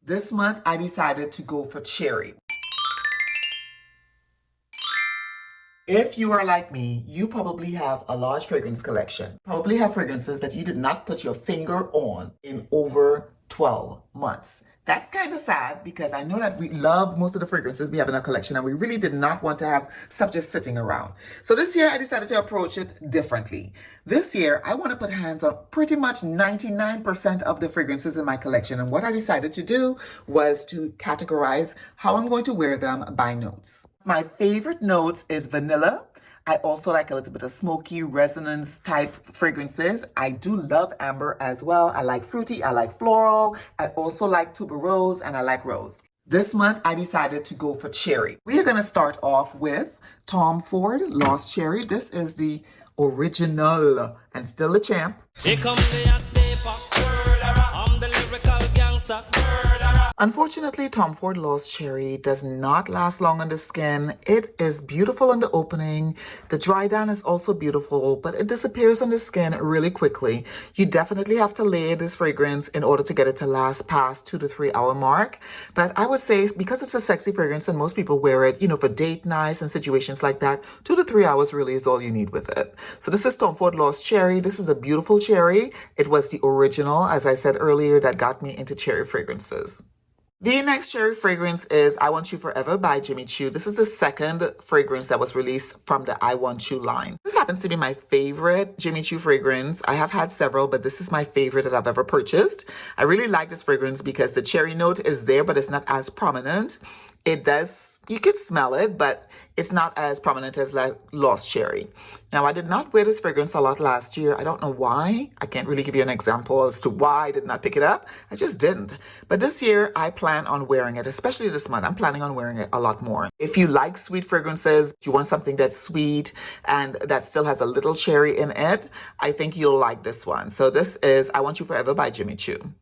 This month, I decided to go for cherry. If you are like me, you probably have a large fragrance collection. Probably have fragrances that you did not put your finger on in over 12 months. That's kind of sad because I know that we love most of the fragrances we have in our collection and we really did not want to have stuff just sitting around. So this year I decided to approach it differently. This year I want to put hands on pretty much 99% of the fragrances in my collection, and what I decided to do was to categorize how I'm going to wear them by notes. My favorite notes is vanilla. I also like a little bit of smoky resonance type fragrances. I do love amber as well. I like fruity, I like floral. I also like tuberose and I like rose. This month I decided to go for cherry. We are going to start off with Tom Ford Lost Cherry. This is the original and still the champ. Here come the hot stepper. I'm the lyrical gangster. Unfortunately, Tom Ford Lost Cherry does not last long on the skin. It is beautiful on the opening. The dry down is also beautiful, but it disappears on the skin really quickly. You definitely have to layer this fragrance in order to get it to last past 2 to 3 hour mark. But I would say because it's a sexy fragrance and most people wear it, for date nights and situations like that, 2 to 3 hours really is all you need with it. So this is Tom Ford Lost Cherry. This is a beautiful cherry. It was the original, as I said earlier, that got me into cherry fragrances. The next cherry fragrance is I Want You Forever by Jimmy Choo. This is the second fragrance that was released from the I Want You line. This happens to be my favorite Jimmy Choo fragrance. I have had several, but this is my favorite that I've ever purchased. I really like this fragrance because the cherry note is there, but it's not as prominent. You can smell it, but it's not as prominent as Lost Cherry. Now, I did not wear this fragrance a lot last year. I don't know why. I can't really give you an example as to why I did not pick it up. I just didn't. But this year, I plan on wearing it, especially this month. I'm planning on wearing it a lot more. If you like sweet fragrances, you want something that's sweet and that still has a little cherry in it, I think you'll like this one. So this is I Want You Forever by Jimmy Choo.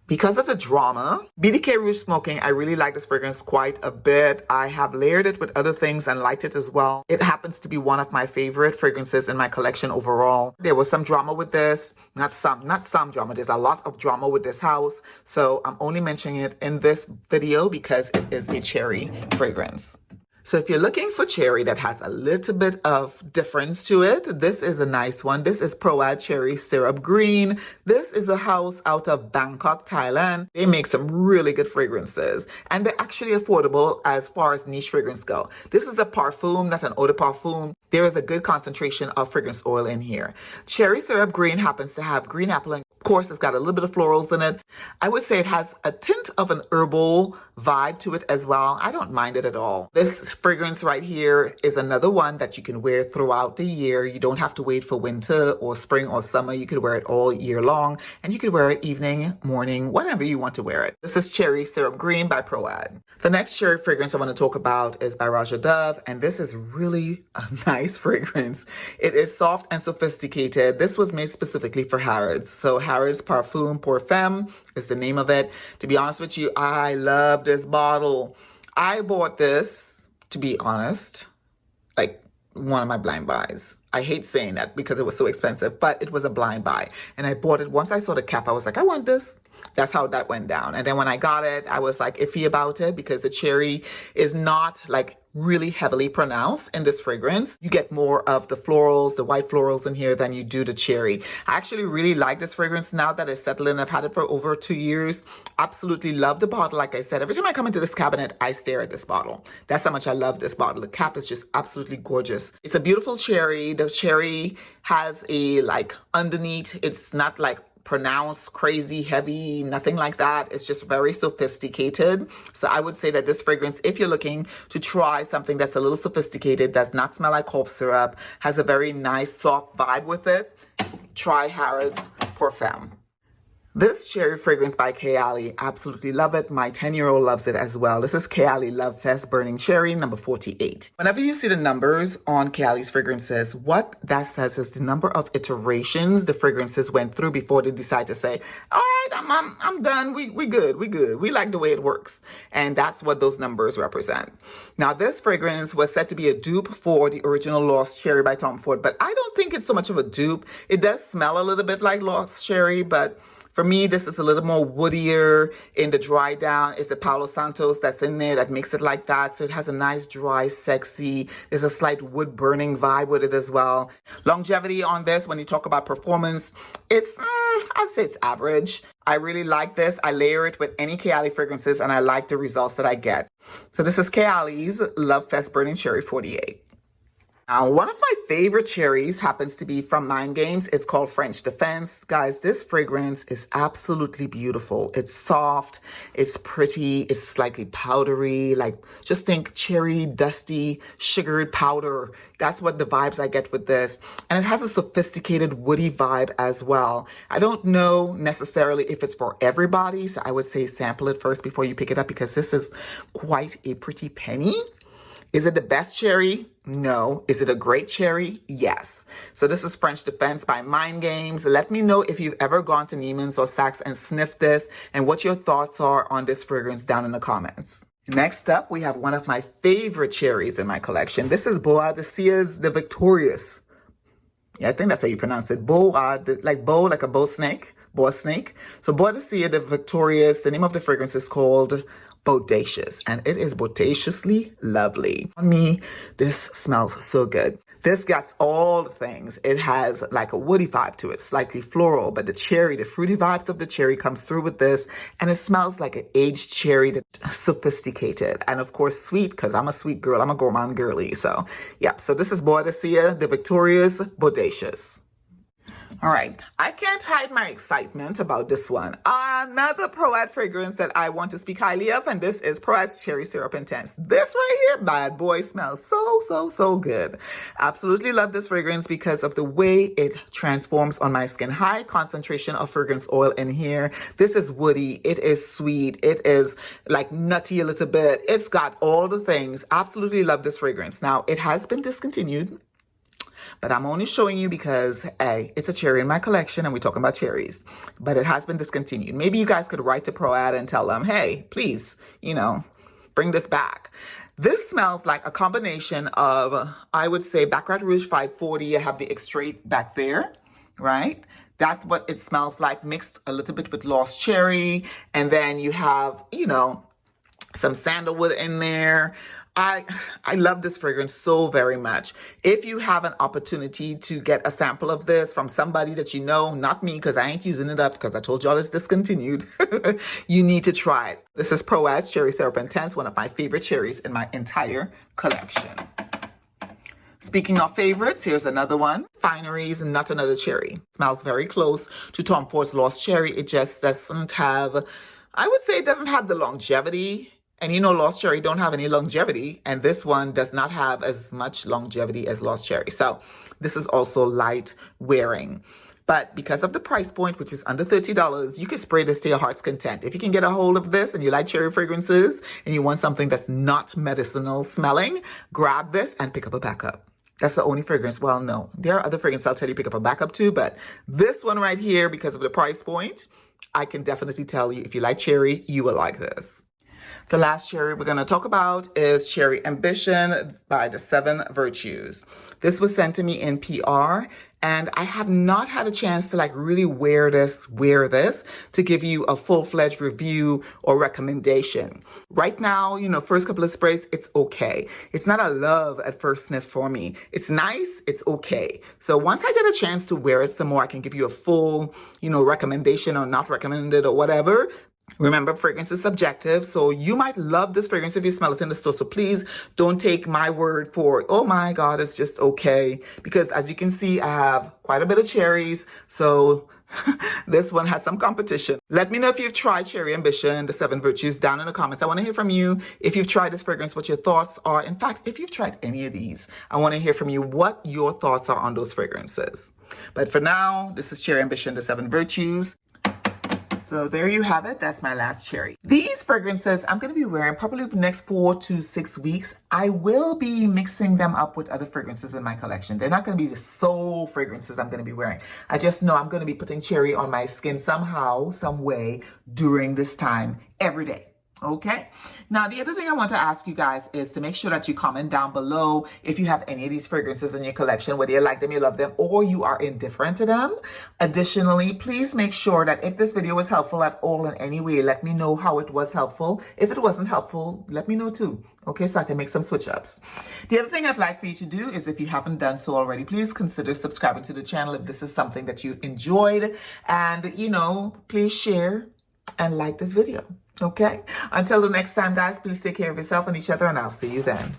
Because of the drama, BDK Rouge Smoking, I really like this fragrance quite a bit. I have layered it with other things and liked it as well. It happens to be one of my favorite fragrances in my collection overall. There was some drama with this, not some drama. There's a lot of drama with this house. So I'm only mentioning it in this video because it is a cherry fragrance. So if you're looking for cherry that has a little bit of difference to it, this is a nice one. This is Proad Cherry Syrup Green. This is a house out of Bangkok, Thailand. They make some really good fragrances and they're actually affordable as far as niche fragrance go. This is a Perfume, not an eau de parfum. There is a good concentration of fragrance oil in here. Cherry Syrup Green happens to have green apple and of course, it's got a little bit of florals in it. I would say it has a tint of an herbal vibe to it as well. I don't mind it at all. This fragrance right here is another one that you can wear throughout the year. You don't have to wait for winter or spring or summer. You could wear it all year long and you could wear it evening, morning, whenever you want to wear it. This is Cherry Syrup Green by Proad. The next cherry fragrance I want to talk about is by Raja Dove, and this is really a nice fragrance. It is soft and sophisticated. This was made specifically for Harrods. So Harrods Perfume is the name of it. To be honest with you, I love this bottle. I bought this, to be honest, like one of my blind buys. I hate saying that because it was so expensive, but it was a blind buy. And I bought it. Once I saw the cap, I was like, I want this. That's how that went down. And then when I got it, I was like iffy about it because the cherry is not like really heavily pronounced in this fragrance. You get more of the florals, the white florals in here than you do the cherry. I actually really like this fragrance now that it's settled in. I've had it for over 2 years. Absolutely love the bottle. Like I said, every time I come into this cabinet, I stare at this bottle. That's how much I love this bottle. The cap is just absolutely gorgeous. It's a beautiful cherry. The cherry has a underneath, it's not pronounced, crazy, heavy, nothing like that. It's just very sophisticated. So I would say that this fragrance, if you're looking to try something that's a little sophisticated, does not smell like cough syrup, has a very nice soft vibe with it, try Harrods Perfume. This cherry fragrance by Kayali, absolutely love it. My 10-year-old loves it as well. This is Kayali Love Fest Burning Cherry, number 48. Whenever you see the numbers on Kayali's fragrances, what that says is the number of iterations the fragrances went through before they decide to say, all right, I'm done. We good. We like the way it works. And that's what those numbers represent. Now, this fragrance was said to be a dupe for the original Lost Cherry by Tom Ford, but I don't think it's so much of a dupe. It does smell a little bit like Lost Cherry, but For me, this is a little more woodier in the dry down. It's the Palo Santos that's in there that makes it like that. So it has a nice, dry, sexy, there's a slight wood burning vibe with it as well. Longevity on this, when you talk about performance, it's, I'd say it's average. I really like this. I layer it with any Kayali fragrances and I like the results that I get. So this is Kayali's Love Fest Burning Cherry 48. Now, one of my favorite cherries happens to be from Mind Games. It's called French Defense. Guys, this fragrance is absolutely beautiful. It's soft, it's pretty, it's slightly powdery, like just think cherry, dusty, sugared powder. That's what the vibes I get with this. And it has a sophisticated woody vibe as well. I don't know necessarily if it's for everybody, so I would say sample it first before you pick it up because this is quite a pretty penny. Is it the best cherry? No. Is it a great cherry? Yes. So this is French Defense by Mind Games. Let me know if you've ever gone to Neiman's or Saks and sniffed this and what your thoughts are on this fragrance down in the comments. Next up, we have one of my favorite cherries in my collection. This is Bois de Sia's The Victorious. Yeah, I think that's how you pronounce it. Like a bow snake, boa snake. So Bois de Sia The Victorious, the name of the fragrance is called Bodacious, and it is bodaciously lovely. On me, this smells so good. This gets all the things. It has like a woody vibe to it, slightly floral, but the cherry, the fruity vibes of the cherry comes through with this, and it smells like an aged cherry that's sophisticated, and of course sweet, because I'm a sweet girl. I'm a gourmand girly, so yeah. So this is Bois de Sia, The Victorious, Bodacious. All right, I can't hide my excitement about this one. Another Proad fragrance that I want to speak highly of, and this is Proad's Cherry Syrup Intense. This right here, bad boy, smells so good. Absolutely love this fragrance because of the way it transforms on my skin. High concentration of fragrance oil in here. This is woody, it is sweet, it is like nutty a little bit. It's got all the things. Absolutely love this fragrance. Now, it has been discontinued, but I'm only showing you because, hey, it's a cherry in my collection and we're talking about cherries. But it has been discontinued. Maybe you guys could write to Proad and tell them, hey, please, bring this back. This smells like a combination of, I would say, Baccarat Rouge 540. I have the extrait back there, right? That's what it smells like, mixed a little bit with Lost Cherry. And then you have, some sandalwood in there. I love this fragrance so very much. If you have an opportunity to get a sample of this from somebody that you know, not me, because I ain't using it up because I told y'all it's discontinued, you need to try it. This is Proad's Cherry Syrup Intense, one of my favorite cherries in my entire collection. Speaking of favorites, here's another one. Fineries, Not Another Cherry. Smells very close to Tom Ford's Lost Cherry. It just doesn't have, I would say it doesn't have the longevity. And Lost Cherry don't have any longevity, and this one does not have as much longevity as Lost Cherry. So this is also light wearing. But because of the price point, which is under $30, you can spray this to your heart's content. If you can get a hold of this and you like cherry fragrances and you want something that's not medicinal smelling, grab this and pick up a backup. That's the only fragrance. Well, no, there are other fragrances I'll tell you pick up a backup too, but this one right here, because of the price point, I can definitely tell you if you like cherry, you will like this. The last cherry we're going to talk about is Cherry Ambition by the 7 Virtues. This was sent to me in PR, and I have not had a chance to really wear this to give you a full-fledged review or recommendation. Right now, first couple of sprays, it's okay. It's not a love at first sniff for me. It's nice, it's okay. So once I get a chance to wear it some more, I can give you a full, recommendation or not recommended or whatever. Remember, fragrance is subjective, so you might love this fragrance if you smell it in the store. So please don't take my word for, oh my God, it's just okay. Because as you can see, I have quite a bit of cherries, so this one has some competition. Let me know if you've tried Cherry Ambition, the 7 Virtues, down in the comments. I want to hear from you. If you've tried this fragrance, what your thoughts are. In fact, if you've tried any of these, I want to hear from you what your thoughts are on those fragrances. But for now, this is Cherry Ambition, the 7 Virtues. So there you have it. That's my last cherry. These fragrances I'm going to be wearing probably the next 4 to 6 weeks. I will be mixing them up with other fragrances in my collection. They're not going to be the sole fragrances I'm going to be wearing. I just know I'm going to be putting cherry on my skin somehow, some way during this time every day. Okay. Now, the other thing I want to ask you guys is to make sure that you comment down below if you have any of these fragrances in your collection, whether you like them, you love them, or you are indifferent to them. Additionally, please make sure that if this video was helpful at all in any way, let me know how it was helpful. If it wasn't helpful, let me know too. Okay, so I can make some switch ups. The other thing I'd like for you to do is, if you haven't done so already, please consider subscribing to the channel if this is something that you enjoyed. And, please share and like this video. Okay? Until the next time, guys, please take care of yourself and each other, and I'll see you then.